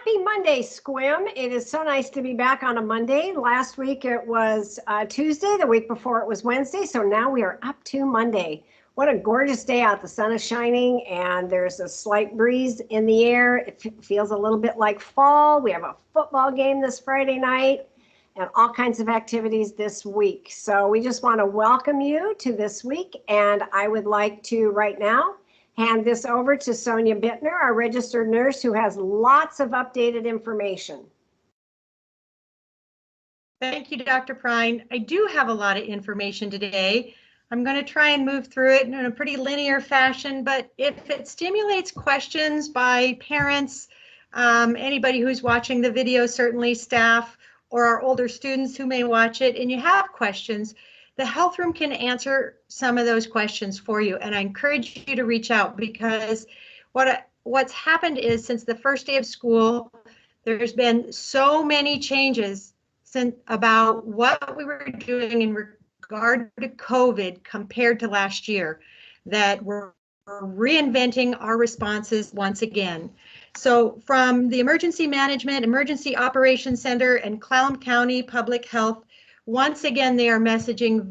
Happy Monday, Sequim. It is so nice to be back on a Monday. Last week it was Tuesday. The week before it was Wednesday. So now we are up to Monday. What a gorgeous day out. The sun is shining and there's a slight breeze in the air. It feels a little bit like fall. We have a football game this Friday night and all kinds of activities this week. So we just want to welcome you to this week. And I would like to right now hand this over to Sonia Bittner, our registered nurse, who has lots of updated information. Thank you, Dr. Prine. I do have a lot of information today. I'm going to try and move through it in a pretty linear fashion, but if it stimulates questions by parents, anybody who's watching the video, certainly staff or our older students who may watch it, and you have questions, the health room can answer some of those questions for you. And I encourage you to reach out because what's happened is since the first day of school, there's been so many changes about what we were doing in regard to COVID compared to last year that we're reinventing our responses once again. So from the Emergency Management, Emergency Operations Center and Clallam County Public Health, once again, they are messaging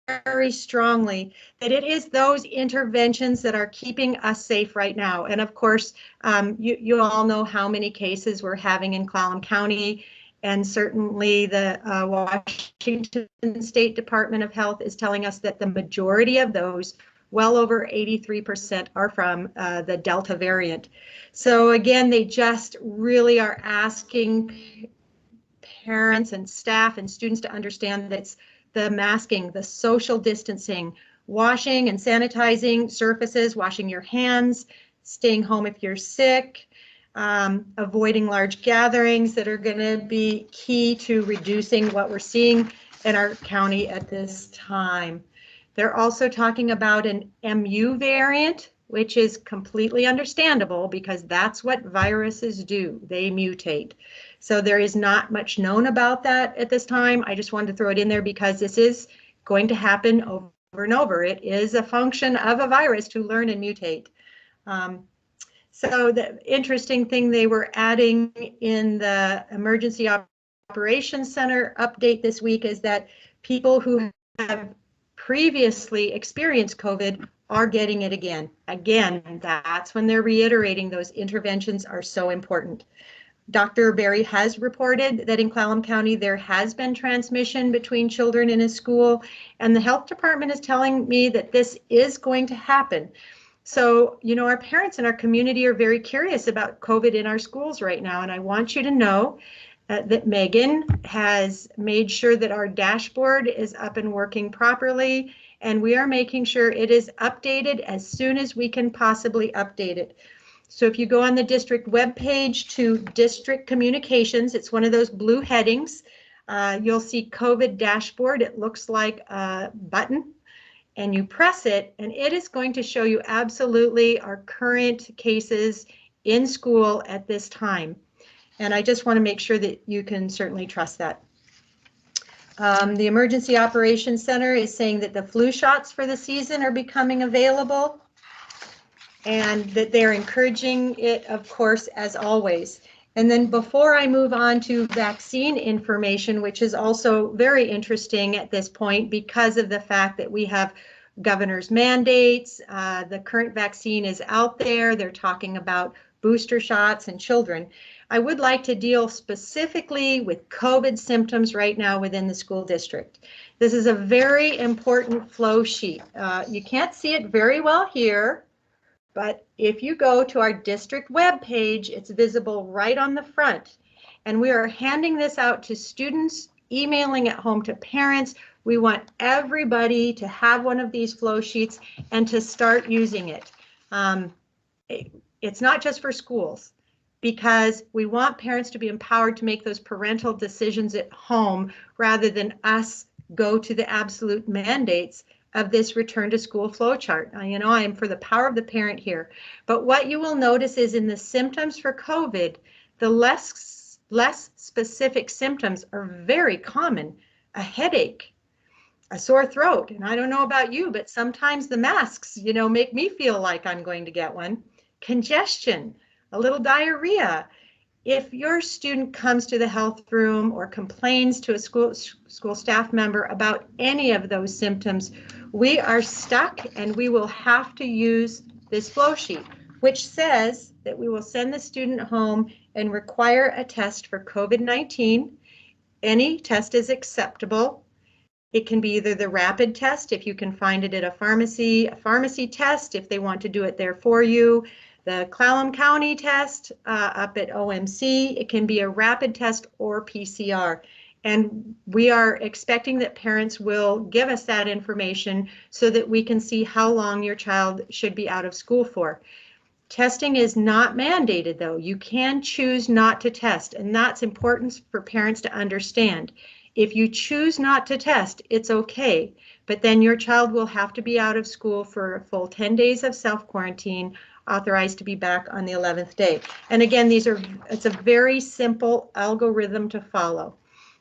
very strongly that it is those interventions that are keeping us safe right now. And of course, you all know how many cases we're having in Clallam County, and certainly the Washington State Department of Health is telling us that the majority of those, well over 83%, are from the Delta variant. So again, they just really are asking parents and staff and students to understand that it's the masking, the social distancing, washing and sanitizing surfaces, washing your hands, staying home if you're sick, avoiding large gatherings that are going to be key to reducing what we're seeing in our county at this time. They're also talking about an MU variant, which is completely understandable because that's what viruses do. They mutate. So there is not much known about that at this time. I just wanted to throw it in there because this is going to happen over and over. It is a function of a virus to learn and mutate. So the interesting thing they were adding in the Emergency Operations Center update this week is that people who have previously experienced COVID are getting it again. Again, that's when they're reiterating those interventions are so important. Dr. Berry has reported that in Clallam County there has been transmission between children in a school, and the health department is telling me that this is going to happen. So, you know, our parents in our community are very curious about COVID in our schools right now, and I want you to know that Megan has made sure that our dashboard is up and working properly, and we are making sure it is updated as soon as we can possibly update it. So if you go on the district webpage to district communications, it's one of those blue headings. You'll see COVID dashboard. It looks like a button, and you press it, and it is going to show you absolutely our current cases in school at this time. And I just want to make sure that you can certainly trust that. The Emergency Operations Center is saying that the flu shots for the season are becoming available, and that they're encouraging it, of course, as always. And then before I move on to vaccine information, which is also very interesting at this point because of the fact that we have governor's mandates, the current vaccine is out there, they're talking about booster shots in children. I would like to deal specifically with COVID symptoms right now within the school district. This is a very important flow sheet. You can't see it very well here, but if you go to our district web page, it's visible right on the front. And we are handing this out to students, emailing it home to parents. We want everybody to have one of these flow sheets and to start using it. It's not just for schools, because we want parents to be empowered to make those parental decisions at home rather than us go to the absolute mandates of this return to school flow chart. You know, I am for the power of the parent here. But what you will notice is in the symptoms for COVID, the less specific symptoms are very common. A headache, a sore throat, and I don't know about you, but sometimes the masks, you know, make me feel like I'm going to get one. Congestion, a little diarrhea, if your student comes to the health room or complains to a school staff member about any of those symptoms, we are stuck and we will have to use this flow sheet, which says that we will send the student home and require a test for COVID-19. Any test is acceptable. It can be either the rapid test, if you can find it at a pharmacy test, if they want to do it there for you, the Clallam County test up at OMC. It can be a rapid test or PCR. And we are expecting that parents will give us that information so that we can see how long your child should be out of school for. Testing is not mandated, though. You can choose not to test, and that's important for parents to understand. If you choose not to test, it's okay, but then your child will have to be out of school for a full 10 days of self-quarantine, authorized to be back on the 11th day. And again, it's a very simple algorithm to follow.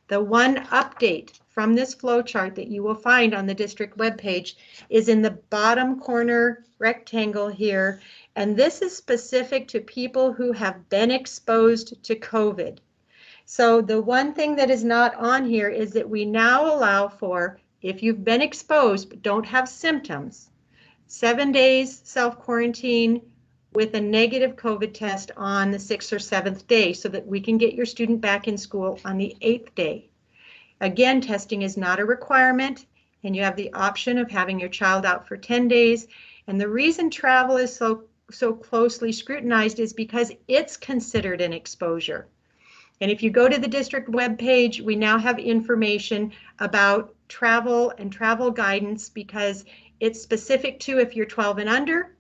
The one update from this flow chart that you will find on the district webpage is in the bottom corner rectangle here, and this is specific to people who have been exposed to COVID. So the one thing that is not on here is that we now allow for, if you've been exposed but don't have symptoms, 7 days self-quarantine with a negative COVID test on the 6th or 7th day so that we can get your student back in school on the 8th day. Again, testing is not a requirement, and you have the option of having your child out for 10 days. And the reason travel is so closely scrutinized is because it's considered an exposure. And if you go to the district webpage, we now have information about travel and travel guidance because it's specific to if you're 12 and under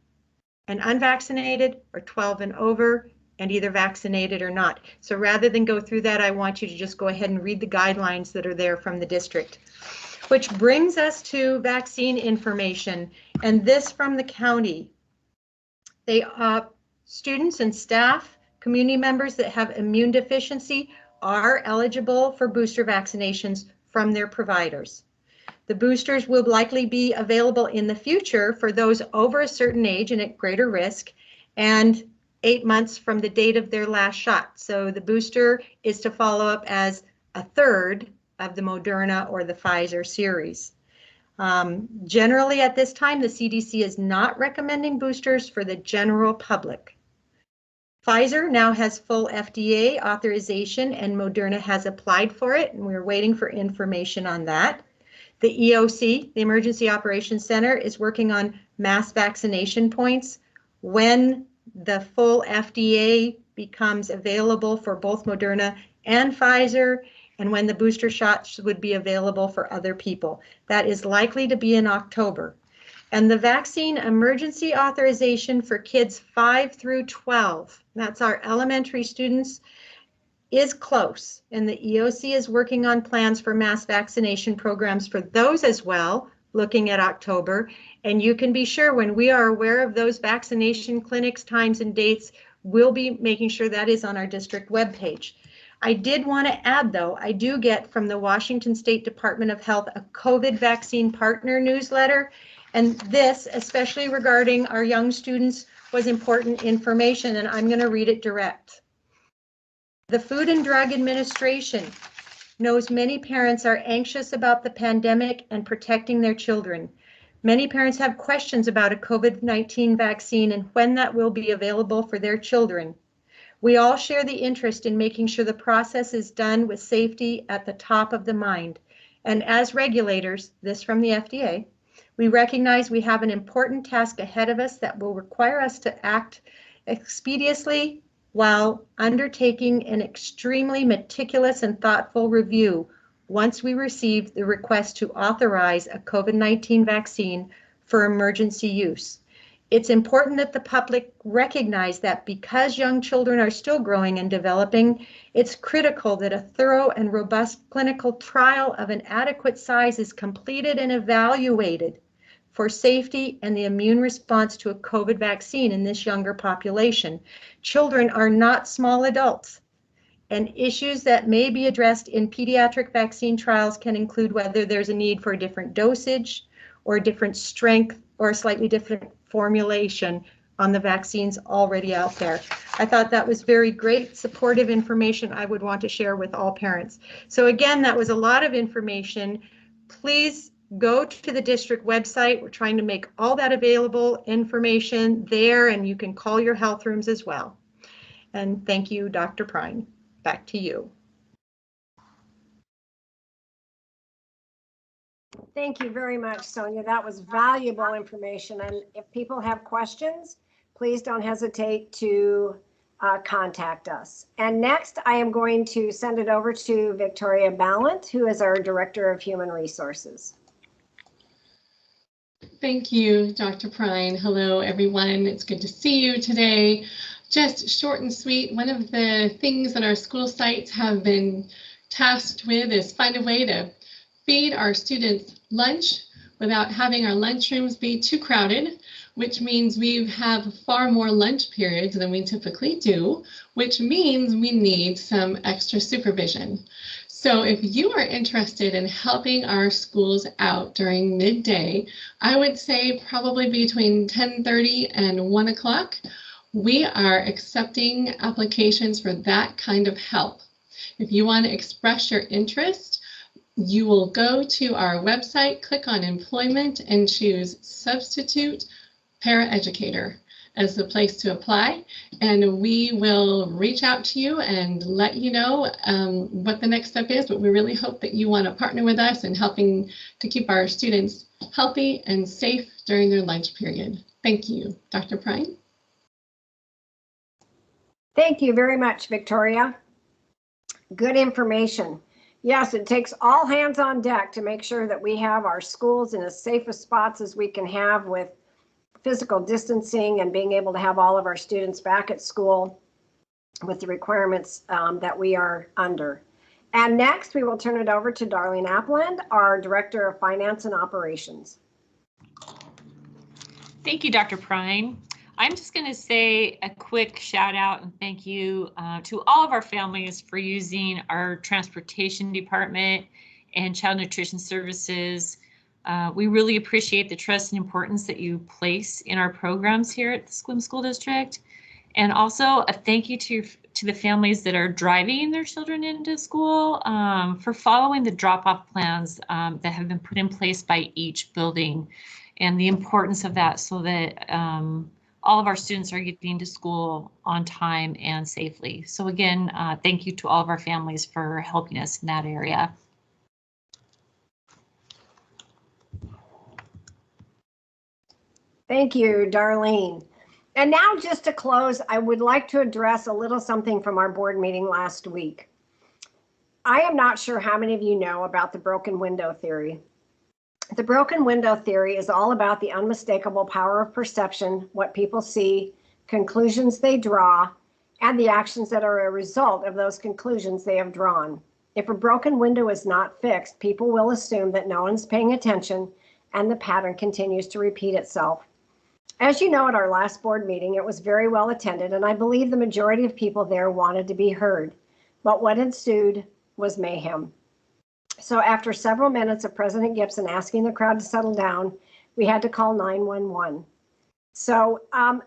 and unvaccinated, or 12 and over and either vaccinated or not. So rather than go through that, I want you to just go ahead and read the guidelines that are there from the district. Which brings us to vaccine information, and this from the county. Students and staff, community members that have immune deficiency are eligible for booster vaccinations from their providers. The boosters will likely be available in the future for those over a certain age and at greater risk, and 8 months from the date of their last shot. So the booster is to follow up as a third of the Moderna or the Pfizer series. Generally at this time, the CDC is not recommending boosters for the general public. Pfizer now has full FDA authorization and Moderna has applied for it, and we're waiting for information on that. The EOC, the Emergency Operations Center, is working on mass vaccination points when the full FDA becomes available for both Moderna and Pfizer, and when the booster shots would be available for other people. That is likely to be in October. And the vaccine emergency authorization for kids 5 through 12, that's our elementary students, is close. And the EOC is working on plans for mass vaccination programs for those as well, looking at October. And you can be sure when we are aware of those vaccination clinics, times and dates, we'll be making sure that is on our district webpage. I did want to add, though, I do get from the Washington State Department of Health a COVID vaccine partner newsletter. And this, especially regarding our young students, was important information, and I'm going to read it direct. The Food and Drug Administration knows many parents are anxious about the pandemic and protecting their children. Many parents have questions about a COVID-19 vaccine and when that will be available for their children. We all share the interest in making sure the process is done with safety at the top of the mind. And as regulators, this from the FDA, we recognize we have an important task ahead of us that will require us to act expeditiously while undertaking an extremely meticulous and thoughtful review once we receive the request to authorize a COVID-19 vaccine for emergency use. It's important that the public recognize that because young children are still growing and developing, it's critical that a thorough and robust clinical trial of an adequate size is completed and evaluated for safety and the immune response to a COVID vaccine in this younger population. Children are not small adults, and issues that may be addressed in pediatric vaccine trials can include whether there's a need for a different dosage or a different strength or a slightly different formulation on the vaccines already out there. I thought that was very great, supportive information I would want to share with all parents. So again, that was a lot of information. Please go to the district website. We're trying to make all that available information there, and you can call your health rooms as well. And thank you, Dr. Prine. Back to you. Thank you very much, Sonia. That was valuable information. And if people have questions, please don't hesitate to contact us. And next, I am going to send it over to Victoria Balint, who is our Director of Human Resources. Thank you, Dr. Prine. Hello, everyone. It's good to see you today. Just short and sweet, one of the things that our school sites have been tasked with is find a way to feed our students lunch without having our lunchrooms be too crowded, which means we have far more lunch periods than we typically do, which means we need some extra supervision. So if you are interested in helping our schools out during midday, I would say probably between 10:30 and 1 o'clock, we are accepting applications for that kind of help. If you want to express your interest, you will go to our website, click on employment, and choose substitute paraeducator as the place to apply, and we will reach out to you and let you know what the next step is. But we really hope that you want to partner with us in helping to keep our students healthy and safe during their lunch period. Thank you. Dr. Prine? Thank you very much, Victoria. Good information. Yes, it takes all hands on deck to make sure that we have our schools in as safe a spots as we can have with physical distancing and being able to have all of our students back at school with the requirements that we are under. And next, we will turn it over to Darlene Appland, our Director of Finance and Operations. Thank you, Dr. Prine. I'm just going to say a quick shout out and thank you to all of our families for using our transportation department and child nutrition services. We really appreciate the trust and importance that you place in our programs here at the Sequim School District. And also a thank you to the families that are driving their children into school for following the drop-off plans that have been put in place by each building, and the importance of that so that all of our students are getting to school on time and safely. So again, thank you to all of our families for helping us in that area. Thank you, Darlene. And now just to close, I would like to address a little something from our board meeting last week. I am not sure how many of you know about the broken window theory. The broken window theory is all about the unmistakable power of perception, what people see, conclusions they draw, and the actions that are a result of those conclusions they have drawn. If a broken window is not fixed, people will assume that no one's paying attention and the pattern continues to repeat itself. As you know, at our last board meeting, it was very well attended, and I believe the majority of people there wanted to be heard. But what ensued was mayhem. So after several minutes of President Gibson asking the crowd to settle down, we had to call 911. So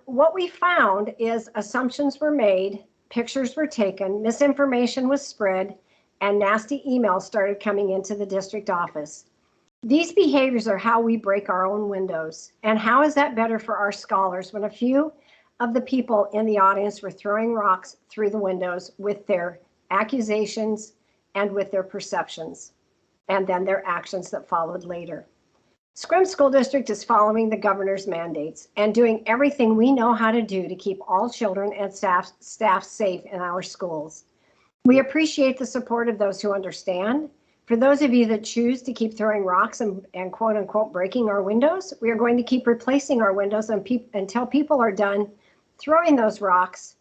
what we found is assumptions were made, pictures were taken, misinformation was spread, and nasty emails started coming into the district office. These behaviors are how we break our own windows. And how is that better for our scholars when a few of the people in the audience were throwing rocks through the windows with their accusations and with their perceptions, and then their actions that followed later. Sequim School District is following the governor's mandates and doing everything we know how to do to keep all children and staff safe in our schools. We appreciate the support of those who understand. For those of you that choose to keep throwing rocks and quote unquote breaking our windows, we are going to keep replacing our windows until people are done throwing those rocks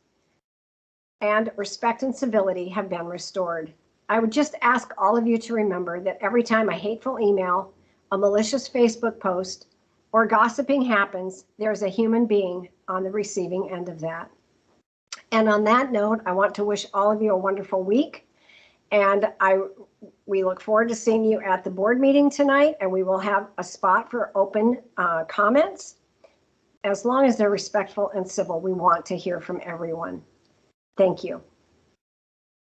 and respect and civility have been restored. I would just ask all of you to remember that every time a hateful email, a malicious Facebook post, or gossiping happens, there's a human being on the receiving end of that. And on that note, I want to wish all of you a wonderful week. And we look forward to seeing you at the board meeting tonight, and we will have a spot for open comments. as long as they're respectful and civil, we want to hear from everyone. Thank you.